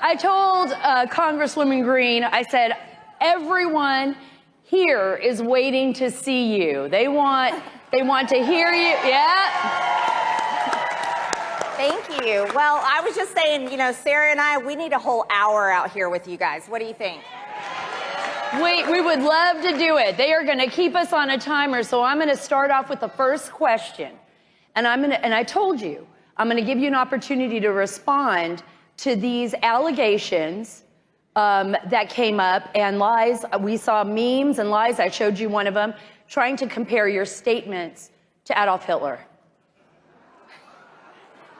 I told Congresswoman Greene, I said, everyone here is waiting to see you. They want to hear you. Yeah. Thank you. Well, I was just saying, you know, Sarah and I, we need a whole hour out here with you guys. What do you think? We would love to do it. They are going to keep us on a timer, so I'm going to start off with the first question. And I told you, I'm going to give you an opportunity to respond to these allegations that came up and lies. We saw memes and lies. I showed you one of them, trying to compare your statements to Adolf Hitler.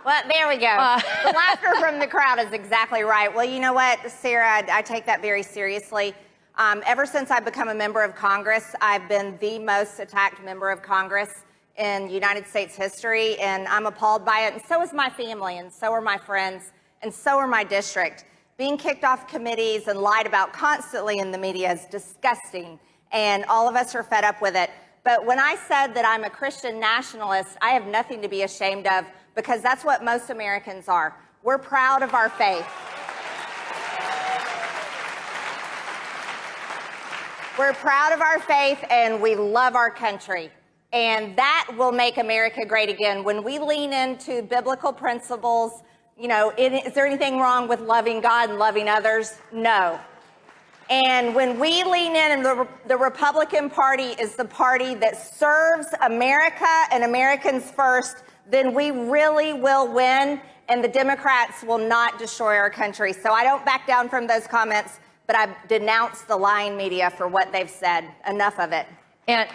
Well, there we go. The laughter from the crowd is exactly right. Well, you know what, Sarah, I take that very seriously. Ever since I've become a member of Congress, I've been the most attacked member of Congress in United States history, and I'm appalled by it, and so is my family, and so are my friends, and so are my district. Being kicked off committees and lied about constantly in the media is disgusting, and all of us are fed up with it. But when I said that I'm a Christian nationalist, I have nothing to be ashamed of, because that's what most Americans are. We're proud of our faith. We're proud of our faith, and we love our country. And that will make America great again. When we lean into biblical principles, you know, is there anything wrong with loving God and loving others? No. And when we lean in, and the Republican Party is the party that serves America and Americans first, then we really will win, and the Democrats will not destroy our country. So I don't back down from those comments, but I denounce the lying media for what they've said. Enough of it. And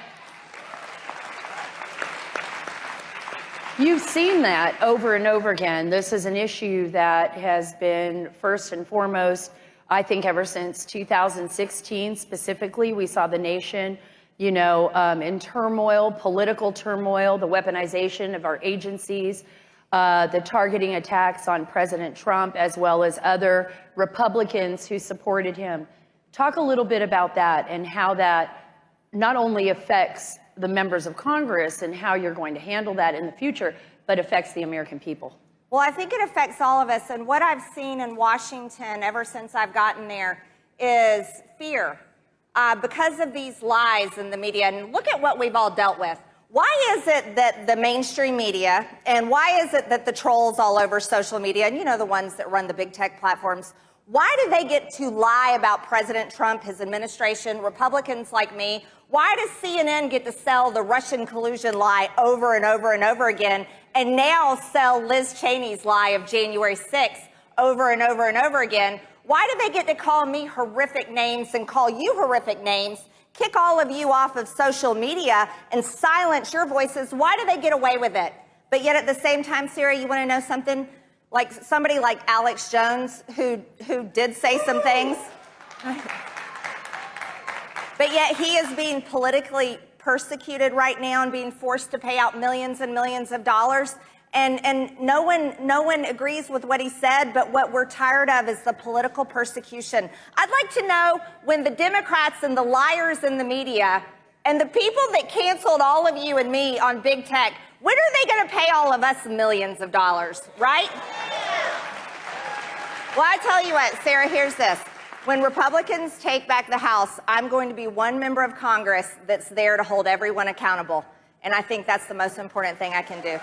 you've seen that over and over again. This is an issue that has been first and foremost, I think, ever since 2016 specifically. We saw the nation, you know, in turmoil, political turmoil, the weaponization of our agencies, the targeting attacks on President Trump, as well as other Republicans who supported him. Talk a little bit about that and how that not only affects the members of Congress and how you're going to handle that in the future, but affects the American people. Well, I think it affects all of us. And what I've seen in Washington ever since I've gotten there is fear because of these lies in the media. And look at what we've all dealt with. Why is it that the mainstream media, and why is it that the trolls all over social media, and you know, the ones that run the big tech platforms, why do they get to lie about President Trump, his administration, Republicans like me? Why does CNN get to sell the Russian collusion lie over and over and over again, and now sell Liz Cheney's lie of January 6th over and over and over again? Why do they get to call me horrific names and call you horrific names, kick all of you off of social media and silence your voices? Why do they get away with it? But yet at the same time, Sarah, you want to know something? Like somebody like Alex Jones, who did say some things, but yet he is being politically persecuted right now and being forced to pay out millions and millions of dollars. And no one agrees with what he said, but what we're tired of is the political persecution. I'd like to know, when the Democrats and the liars in the media and the people that canceled all of you and me on big tech, when are they going to pay all of us millions of dollars, right? Well, I tell you what, Sarah, here's this. When Republicans take back the House, I'm going to be one member of Congress that's there to hold everyone accountable. And I think that's the most important thing I can do.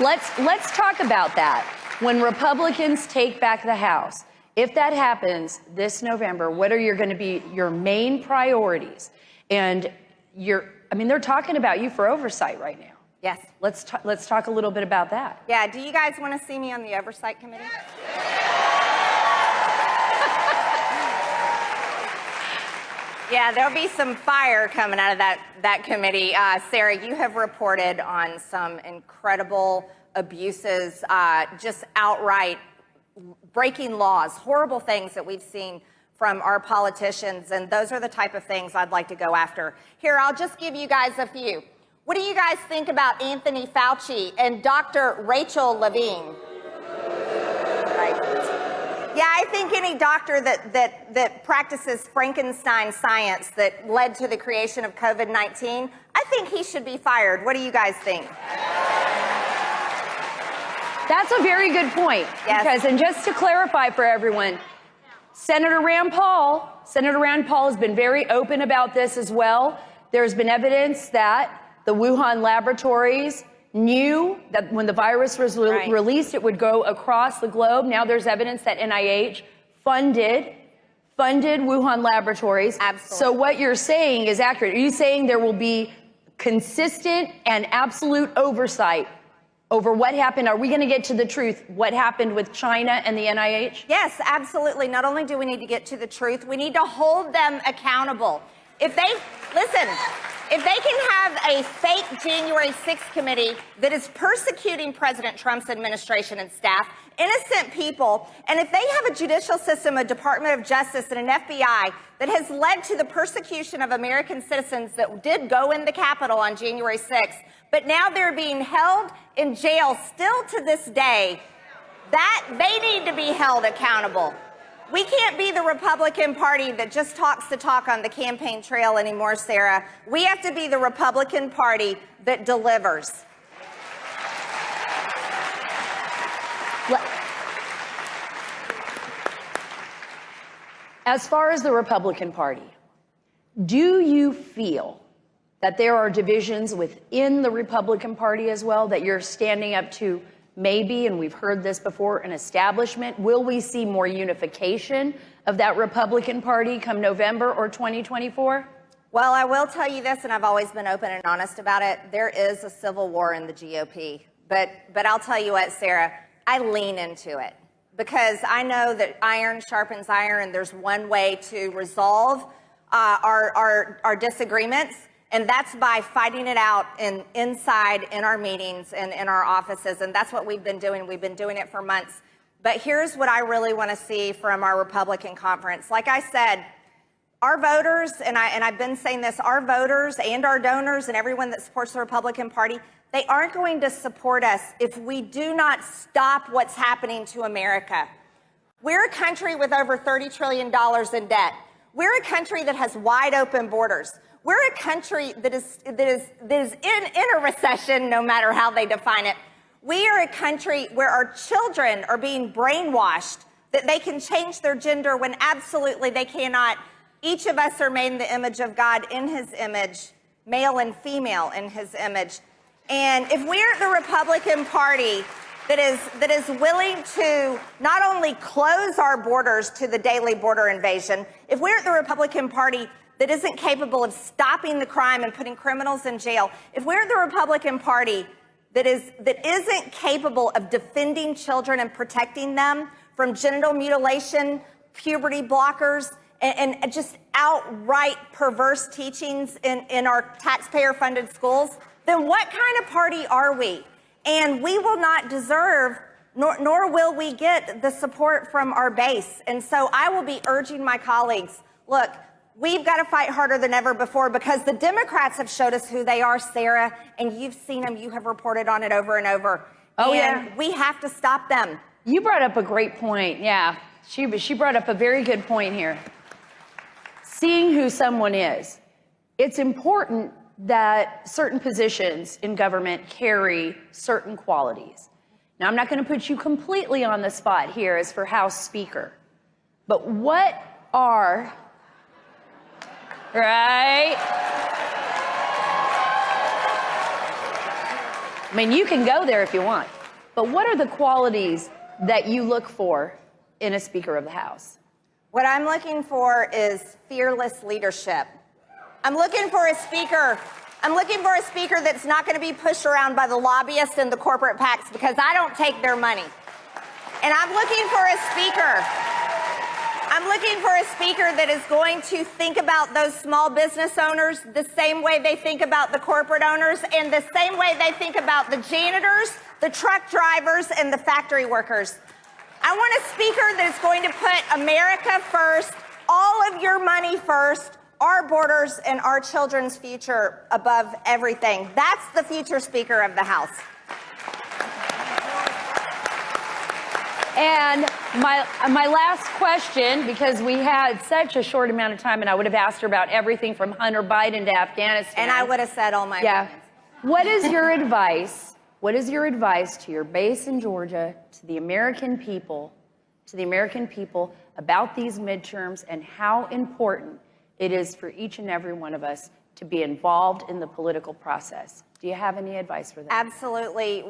Let's talk about that. When Republicans take back the House, if that happens this November, what are going to be your main priorities? And they're talking about you for oversight right now. Yes. Let's talk a little bit about that. Yeah. Do you guys want to see me on the oversight committee? Yeah, there'll be some fire coming out of that committee. Sarah, you have reported on some incredible abuses, just outright breaking laws, horrible things that we've seen from our politicians, and those are the type of things I'd like to go after. Here, I'll just give you guys a few. What do you guys think about Anthony Fauci and Dr. Rachel Levine? Right. Yeah, I think any doctor that practices Frankenstein science that led to the creation of COVID-19, I think he should be fired. What do you guys think? That's a very good point. Yes. Because, and just to clarify for everyone, Senator Rand Paul has been very open about this as well. There's been evidence that the Wuhan laboratories knew that when the virus was released, it would go across the globe. Now there's evidence that NIH funded Wuhan laboratories. Absolutely. So what you're saying is accurate. Are you saying there will be consistent and absolute oversight over what happened? Are we going to get to the truth, what happened with China and the NIH? Yes, absolutely. Not only do we need to get to the truth, we need to hold them accountable. If they can have a fake January 6th committee that is persecuting President Trump's administration and staff, innocent people, and if they have a judicial system, a Department of Justice, and an FBI that has led to the persecution of American citizens that did go in the Capitol on January 6th, but now they're being held in jail still to this day, that they need to be held accountable. We can't be the Republican Party that just talks the talk on the campaign trail anymore, Sarah. We have to be the Republican Party that delivers. As far as the Republican Party, do you feel that there are divisions within the Republican Party as well, that you're standing up to maybe, and we've heard this before, an establishment? Will we see more unification of that Republican Party come November or 2024? Well, I will tell you this, and I've always been open and honest about it. There is a civil war in the GOP. But I'll tell you what, Sarah, I lean into it because I know that iron sharpens iron, and there's one way to resolve our disagreements. And that's by fighting it out inside in our meetings and in our offices. And that's what we've been doing. We've been doing it for months. But here's what I really want to see from our Republican conference. Like I said, our voters, and I've been saying this, our voters and our donors and everyone that supports the Republican Party, they aren't going to support us if we do not stop what's happening to America. We're a country with over $30 trillion in debt. We're a country that has wide open borders. We're a country that is in a recession, no matter how they define it. We are a country where our children are being brainwashed that they can change their gender when absolutely they cannot. Each of us are made in the image of God, in his image, male and female in his image. And if we're the Republican Party that is willing to not only close our borders to the daily border invasion, if we're the Republican Party that isn't capable of stopping the crime and putting criminals in jail, if we're the Republican Party that isn't capable of defending children and protecting them from genital mutilation, puberty blockers, and just outright perverse teachings in our taxpayer-funded schools, then what kind of party are we? And we will not deserve, nor will we get the support from our base. And so I will be urging my colleagues, look, we've got to fight harder than ever before because the Democrats have showed us who they are, Sarah, and you've seen them. You have reported on it over and over. Oh, and yeah. We have to stop them. You brought up a great point. Yeah, she brought up a very good point here. Seeing who someone is. It's important that certain positions in government carry certain qualities. Now, I'm not going to put you completely on the spot here as for House Speaker, but what are... Right? I mean, you can go there if you want. But what are the qualities that you look for in a Speaker of the House? What I'm looking for is fearless leadership. I'm looking for a speaker that's not going to be pushed around by the lobbyists and the corporate PACs because I don't take their money. And I'm looking for a speaker that is going to think about those small business owners the same way they think about the corporate owners and the same way they think about the janitors, the truck drivers, and the factory workers. I want a speaker that's going to put America first, all of your money first, our borders and our children's future above everything. That's the future Speaker of the House. And my last question, because we had such a short amount of time, and I would have asked her about everything from Hunter Biden to Afghanistan. And I would have said all my opinions. What is your advice What is your advice to your base in Georgia, to the American people, about these midterms and how important it is for each and every one of us to be involved in the political process? Do you have any advice for them? Absolutely.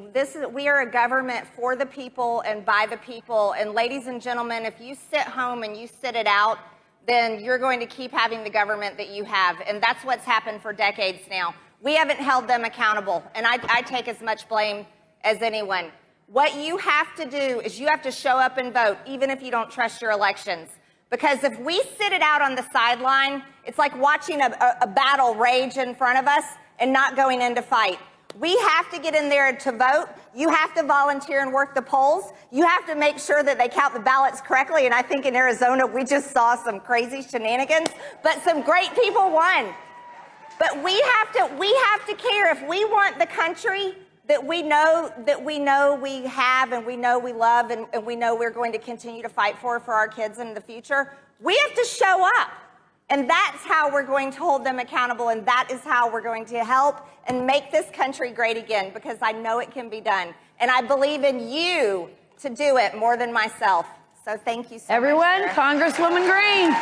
We are a government for the people and by the people. And ladies and gentlemen, if you sit home and you sit it out, then you're going to keep having the government that you have. And that's what's happened for decades now. We haven't held them accountable. And I take as much blame as anyone. What you have to do is you have to show up and vote, even if you don't trust your elections. Because if we sit it out on the sideline, it's like watching a battle rage in front of us and not going in to fight. We have to get in there to vote. You have to volunteer and work the polls. You have to make sure that they count the ballots correctly. And I think in Arizona, we just saw some crazy shenanigans, but some great people won. But we have to care. If we want the country that we know we have and we know we love and we know we're going to continue to fight for our kids in the future, we have to show up. And that's how we're going to hold them accountable, and that is how we're going to help and make this country great again, because I know it can be done. And I believe in you to do it more than myself. So thank you so much. Everyone, Congresswoman Greene.